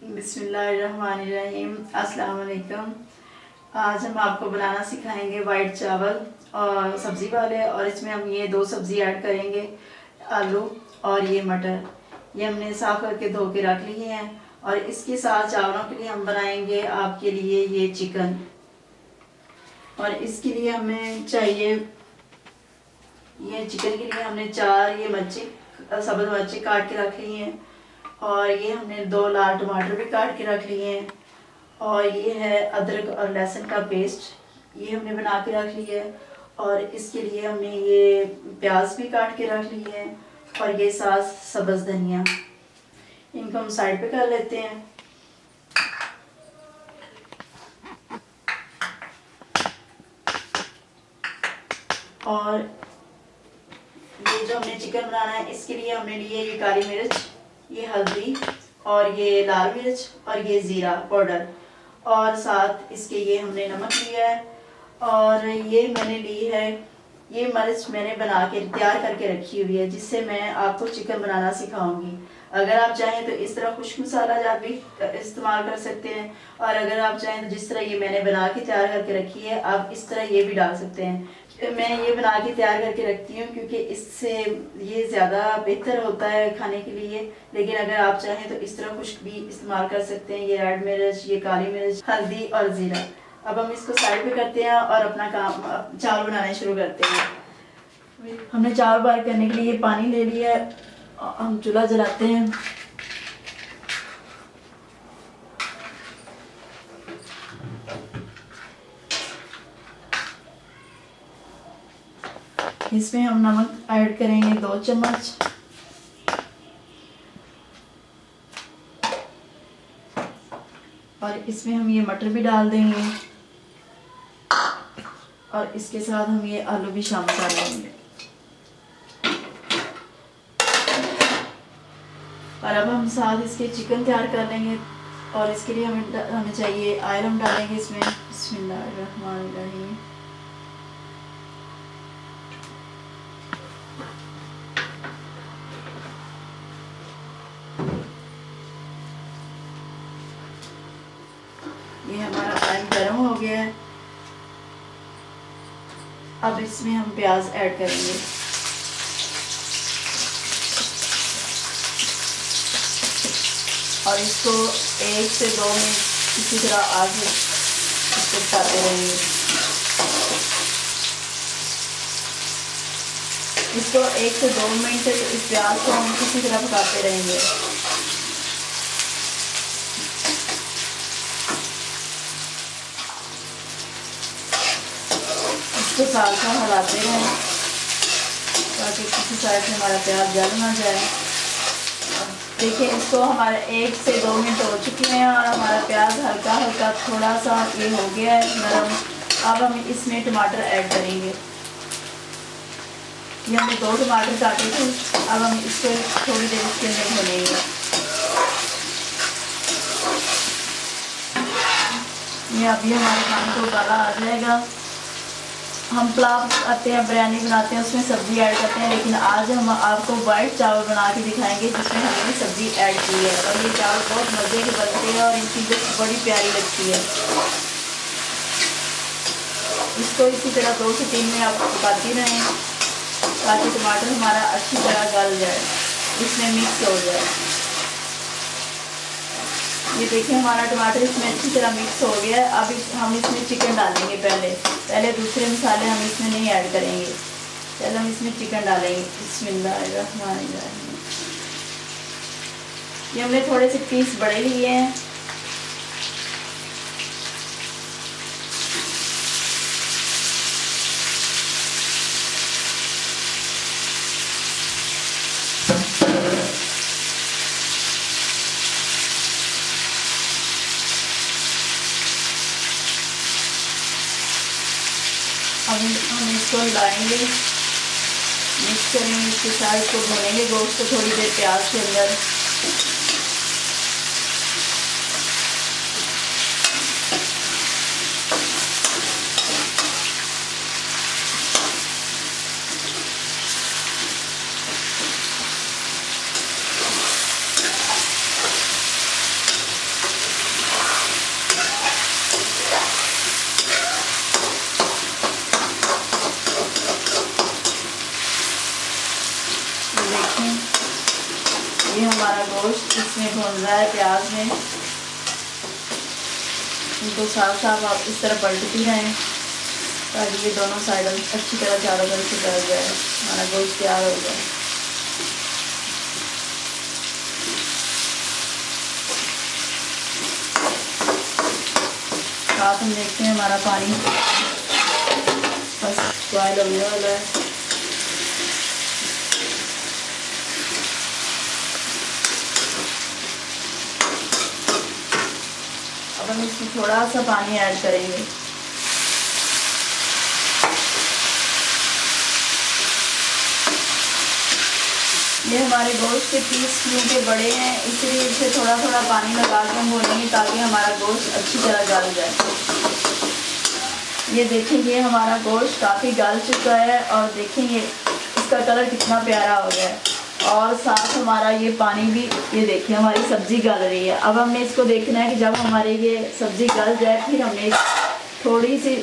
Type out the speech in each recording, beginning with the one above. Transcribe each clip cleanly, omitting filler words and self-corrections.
बिस्मिल्लाहिर्रहमानिर्रहीम। अस्सलाम वालेकुम। आज हम आपको बनाना सिखाएंगे वाइट चावल और सब्ज़ी वाले, और इसमें हम ये दो सब्ज़ी ऐड करेंगे, आलू और ये मटर। ये हमने साफ़ करके धो के रख लिए हैं। और इसके साथ चावलों के लिए हम बनाएंगे आपके लिए ये चिकन। और इसके लिए हमें चाहिए, ये चिकन के लिए हमने 4 ये मिर्ची, सब्ज़ मिर्ची काट के रख ली हैं। और ये हमने 2 लाल टमाटर भी काट के रख लिए हैं। और ये है अदरक और लहसुन का पेस्ट, ये हमने बना के रख लिया है। और इसके लिए हमने ये प्याज भी काट के रख लिए हैं। और ये साथ सब्ज़ धनिया, इनको हम साइड पे कर लेते हैं। और ये जो हमने चिकन बनाना है, इसके लिए हमने लिए ये काली मिर्च, ये हल्दी और ये लाल मिर्च और ये ज़ीरा पाउडर, और साथ इसके ये हमने नमक लिया है। और ये मैंने ली है, ये मिर्च मैंने बना के तैयार करके रखी हुई है, जिससे मैं आपको चिकन बनाना सिखाऊंगी। अगर आप चाहें तो इस तरह खुश्क मसाला जात भी इस्तेमाल कर सकते हैं, और अगर आप चाहें तो जिस तरह ये मैंने बना के तैयार करके रखी है, आप इस तरह ये भी डाल सकते हैं। मैं ये बना के तैयार करके रखती हूँ क्योंकि इससे ये ज़्यादा बेहतर होता है खाने के लिए। लेकिन अगर आप चाहें तो इस तरह खुश्क भी इस्तेमाल कर सकते हैं। ये रेड मिर्च, ये काली मिर्च, हल्दी और ज़ीरा। अब हम इसको साइड पे करते हैं और अपना काम चावल बनाने शुरू करते हैं। हमने चावल बॉयल करने के लिए पानी ले लिया है, हम चूल्हा जलाते हैं। इसमें हम नमक ऐड करेंगे 2 चम्मच, और इसमें हम ये मटर भी डाल देंगे, और इसके साथ हम ये आलू भी शामिल कर लेंगे। और अब हम साथ इसके चिकन तैयार कर लेंगे। और इसके लिए हमें चाहिए ऑयल, हम डालेंगे इसमें। बिस्मिल्लाहिर्रहमानिर्रहीम। ये हमारा ऑयल गर्म हो गया है। अब इसमें हम प्याज ऐड करेंगे। और इसको 1 से 2 मिनट इसी तरह आग इसको पकाते रहेंगे। इसको 1 से 2 मिनट इस प्याज को हम इसी तरह पकाते रहेंगे। इसको साथ साथ हिलाते रहें ताकि किसी साइड से हमारा प्याज जल ना जाए। देखिए, इसको हमारे 1 से 2 मिनट हो चुके हैं और हमारा प्याज हल्का हल्का थोड़ा सा ये हो गया है नरम। अब हम इसमें टमाटर ऐड करेंगे। ये हमने 2 टमाटर काटे थे। अब हम इसको थोड़ी देर इसके अंदर भूनेंगे। ये अभी हमारे खाने को उबाला आ जाएगा। हम पुलाव आते हैं, बिरयानी बनाते हैं, उसमें सब्ज़ी ऐड करते हैं, लेकिन आज हम आपको वाइट चावल बना के दिखाएंगे जिसमें हमने सब्ज़ी ऐड की है। और ये चावल बहुत मज़े के बनते हैं और इनकी लुक बड़ी प्यारी लगती है। इसको इसी तरह 2 से 3 मिनट आप पकाती रहें ताकि टमाटर हमारा अच्छी तरह गल जाए, इसमें मिक्स हो जाए। ये देखिए, हमारा टमाटर इसमें अच्छी तरह मिक्स हो गया है। अब हम इसमें चिकन डालेंगे। पहले दूसरे मसाले हम इसमें नहीं ऐड करेंगे, पहले हम इसमें चिकन डालेंगे। बिस्मिल्लाहिर्रहमानिर्रहीम। ये हमने थोड़े से पीस बड़े लिए हैं। अब हम इसको हिलाएंगे, मिक्स करेंगे, इसके साथ इसको भूनेंगे गोश्त को थोड़ी देर प्याज के अंदर। इसमें भून रहा है प्याज में। इनको साथ साथ आप इस तरह पलटती रहें ताकि ये दोनों साइड अच्छी तरह चारों तरफ से गल जाए, हमारा गोश्त तैयार हो जाए। साथ हम देखते हैं हमारा पानी बस बॉयल होने वाला है। अब हम इसमें थोड़ा सा पानी ऐड करेंगे। ये हमारे गोश्त के पीस क्योंकि बड़े हैं इसलिए इसे थोड़ा थोड़ा पानी लगा के हम भूनेंगे ताकि हमारा गोश्त अच्छी तरह गल जाए। ये देखेंगे हमारा गोश्त काफ़ी गल चुका है और देखेंगे इसका कलर कितना प्यारा हो गया है और साथ हमारा ये पानी भी, ये देखिए हमारी सब्ज़ी गल रही है। अब हमने इसको देखना है कि जब हमारी ये सब्ज़ी गल जाए फिर हमने थोड़ी सी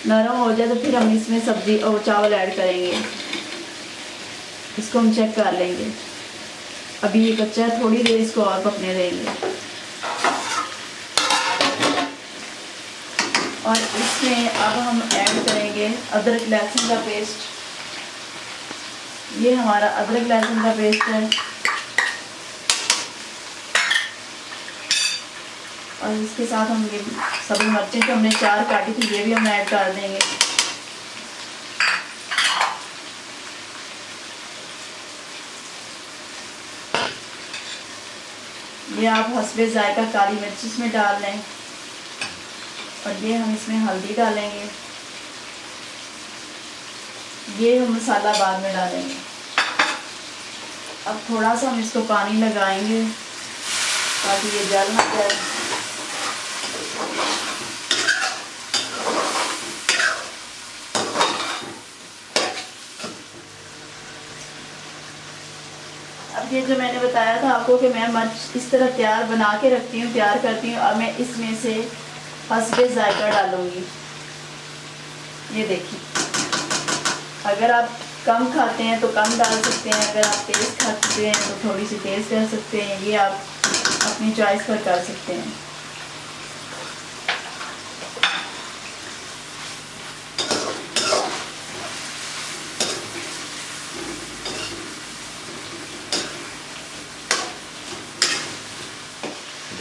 नरम हो जाए तो फिर हम इसमें सब्ज़ी और चावल ऐड करेंगे। इसको हम चेक कर लेंगे। अभी ये कच्चा है, थोड़ी देर इसको और पकने देंगे। और इसमें अब हम ऐड करेंगे अदरक लहसुन का पेस्ट। ये हमारा अदरक लहसुन का पेस्ट है और इसके साथ हम ये सब्ज़ी मिर्चें जो हमने 4 काटी थी ये भी हम ऐड कर देंगे। ये आप हस्बे जायका काली मिर्च इसमें डाल लें और ये हम इसमें हल्दी डालेंगे। ये हम मसाला बाद में डालेंगे। अब थोड़ा सा हम इसको पानी लगाएंगे ताकि ये जल ना जाए। अब ये जो मैंने बताया था आपको कि मैं मिर्च इस तरह तैयार बना के रखती हूँ, तैयार करती हूँ। अब मैं इसमें से हस्बे जायका डालूँगी। ये देखिए, अगर आप कम खाते हैं तो कम डाल सकते हैं, अगर आप तेज़ खाते हैं तो थोड़ी सी तेज़ कर सकते हैं। ये आप अपनी चॉइस पर कर सकते हैं।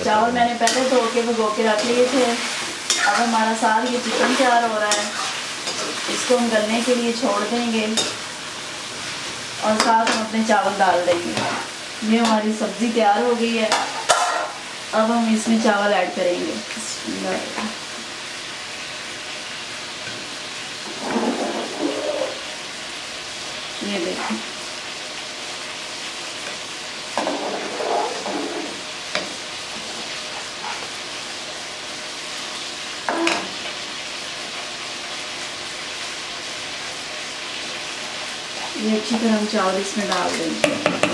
चावल मैंने पहले धो के भिगो के रख लिए थे। अब हमारा साथ ये चिकन तैयार हो रहा है, इसको हम गलने के लिए छोड़ देंगे और साथ हम अपने चावल डाल देंगे। ये हमारी सब्ज़ी तैयार हो गई है। अब हम इसमें चावल ऐड करेंगे। ये देखिए, ये अच्छी तरह हम चावल इसमें डाल देंगे।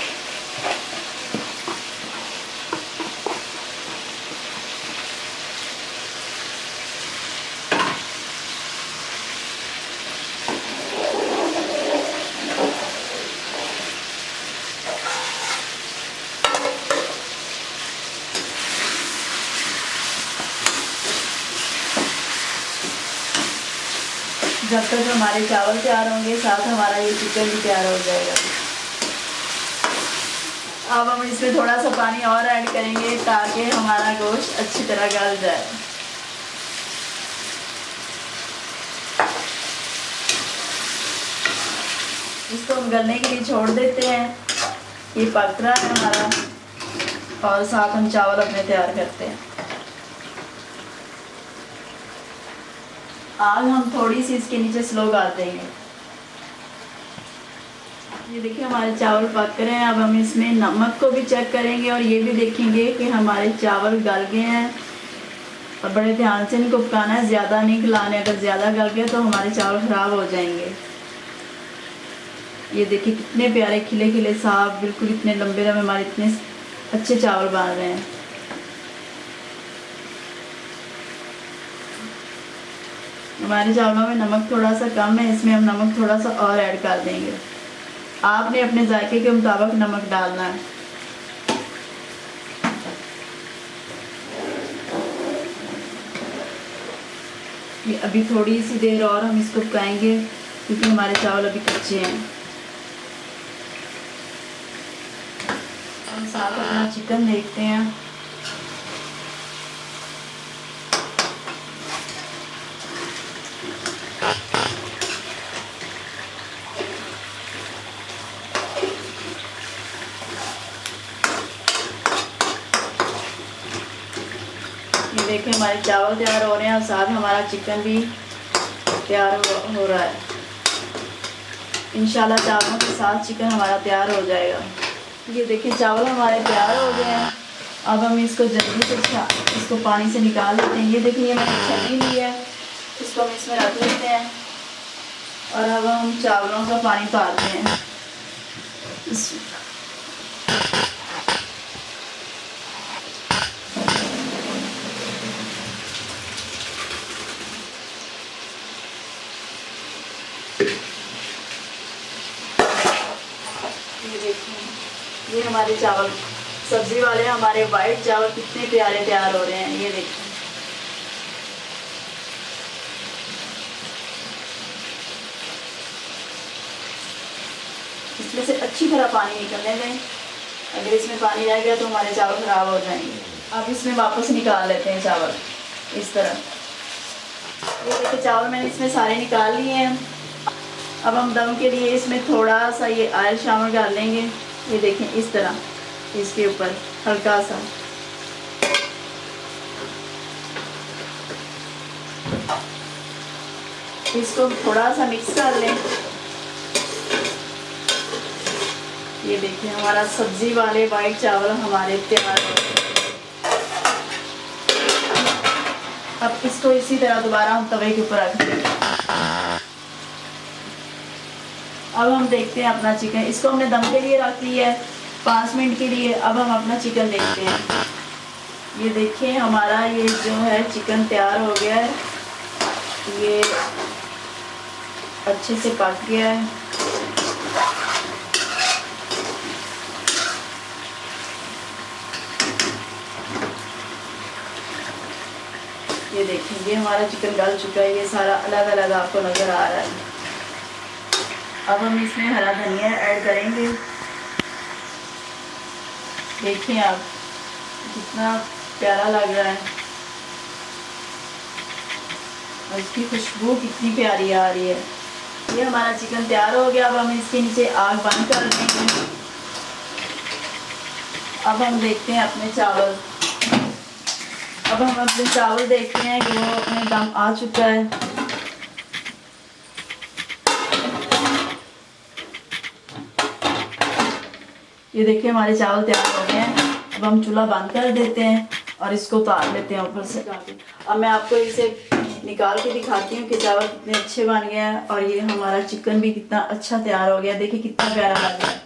जब तक हमारे चावल तैयार होंगे साथ हमारा ये चिकन भी तैयार हो जाएगा। अब हम इसमें थोड़ा सा पानी और ऐड करेंगे ताकि हमारा गोश्त अच्छी तरह गल जाए। इसको हम गलने के लिए छोड़ देते हैं। ये पक रहा है हमारा और साथ हम चावल अपने तैयार करते हैं। आग हम थोड़ी सी इसके नीचे स्लो कर देंगे। ये देखिए हमारे चावल पक रहे हैं। अब हम इसमें नमक को भी चेक करेंगे और ये भी देखेंगे कि हमारे चावल गल गए हैं। और बड़े ध्यान से इनको पकाना है, ज़्यादा नहीं गलाने। अगर ज़्यादा गल गए तो हमारे चावल ख़राब हो जाएंगे। ये देखिए कितने प्यारे खिले खिले साफ, बिल्कुल इतने लंबे लंबे हमारे इतने अच्छे चावल बन रहे हैं। हमारे चावलों में नमक थोड़ा सा कम है, इसमें हम नमक थोड़ा सा और ऐड कर देंगे। आपने अपने जायके के मुताबिक नमक डालना है। ये अभी थोड़ी सी देर और हम इसको पकाएंगे क्योंकि हमारे चावल अभी कच्चे हैं। हम साथ अपना चिकन देखते हैं। ये देखें हमारे चावल तैयार हो रहे हैं और साथ हमारा चिकन भी तैयार हो रहा है। इंशाल्लाह चावलों के साथ चिकन हमारा तैयार हो जाएगा। ये देखें चावल हमारे तैयार हो गए हैं। अब हम इसको जल्दी से इसको पानी से निकाल लेते हैं। ये देखिए मैंने छन्नी ली है, इसको हम इसमें रख लेते हैं और अब हम चावलों का पानी उतारते हैं। ये देखिए ये हमारे चावल सब्जी वाले हमारे वाइट चावल कितने प्यारे तैयार हो रहे हैं। ये देखिए इसमें से अच्छी तरह पानी निकलने दें। अगर इसमें पानी रह गया तो हमारे चावल खराब हो जाएंगे। अब इसमें वापस निकाल लेते हैं चावल इस तरह। ये देखिए चावल मैंने इसमें सारे निकाल लिए हैं। अब हम दम के लिए इसमें थोड़ा सा ये ऑयल शामिल कर लेंगे। ये देखें इस तरह इसके ऊपर हल्का सा। इसको थोड़ा सा मिक्स कर लें। ये देखिए हमारा सब्जी वाले वाइट चावल हमारे तैयार हो गए। अब इसको इसी तरह दोबारा हम तवे के ऊपर रख देंगे। अब हम देखते हैं अपना चिकन। इसको हमने दम के लिए रख लिया है 5 मिनट के लिए। अब हम अपना चिकन देखते हैं। ये देखिए हमारा ये जो है चिकन तैयार हो गया है। ये अच्छे से पक गया है। ये देखिए ये हमारा चिकन गल चुका है। ये सारा अलग अलग आपको नज़र आ रहा है। अब हम इसमें हरा धनिया ऐड करेंगे। देखिए आप कितना प्यारा लग रहा है और इसकी खुशबू कितनी प्यारी आ रही है। ये हमारा चिकन तैयार हो गया। अब हम इसके नीचे आग बंद कर देंगे। अब हम देखते हैं अपने चावल। अब हम अपने चावल देखते हैं कि वो अपने दम आ चुका है। ये देखिए हमारे चावल तैयार हो गए हैं। अब हम चूल्हा बंद कर देते हैं और इसको उतार लेते हैं ऊपर से। अब मैं आपको इसे निकाल के दिखाती हूँ कि चावल कितने अच्छे बन गए हैं और ये हमारा चिकन भी कितना अच्छा तैयार हो गया। देखिए कितना प्यारा लग रहा है।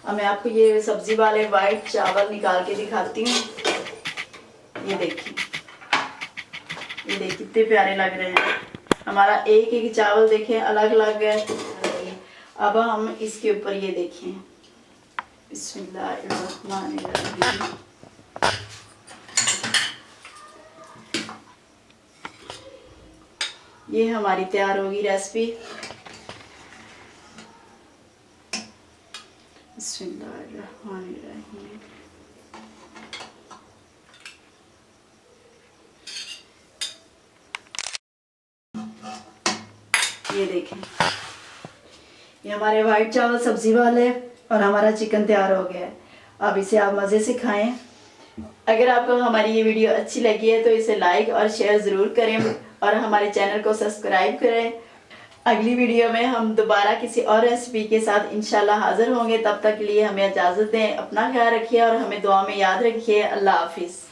अब मैं आपको ये सब्जी वाले वाइट चावल निकाल के दिखाती हूँ। ये देखिए कितने प्यारे लग रहे हैं। हमारा एक एक चावल देखें अलग अलग है। अब हम इसके ऊपर ये देखें बिस्मिल्लाहिर्रहमानिर्रहीम। ये हमारी तैयार होगी रेसिपी। बिस्मिल्लाहिर्रहमानिर्रहीम। ये देखें ये हमारे वाइट चावल सब्जी वाले और हमारा चिकन तैयार हो गया है। अब इसे आप मज़े से खाएं। अगर आपको हमारी ये वीडियो अच्छी लगी है तो इसे लाइक और शेयर ज़रूर करें और हमारे चैनल को सब्सक्राइब करें। अगली वीडियो में हम दोबारा किसी और रेसिपी के साथ इंशाल्लाह हाजिर होंगे। तब तक के लिए हमें इजाज़त दें। अपना ख्याल रखिए और हमें दुआ में याद रखिए। अल्लाह हाफिज़।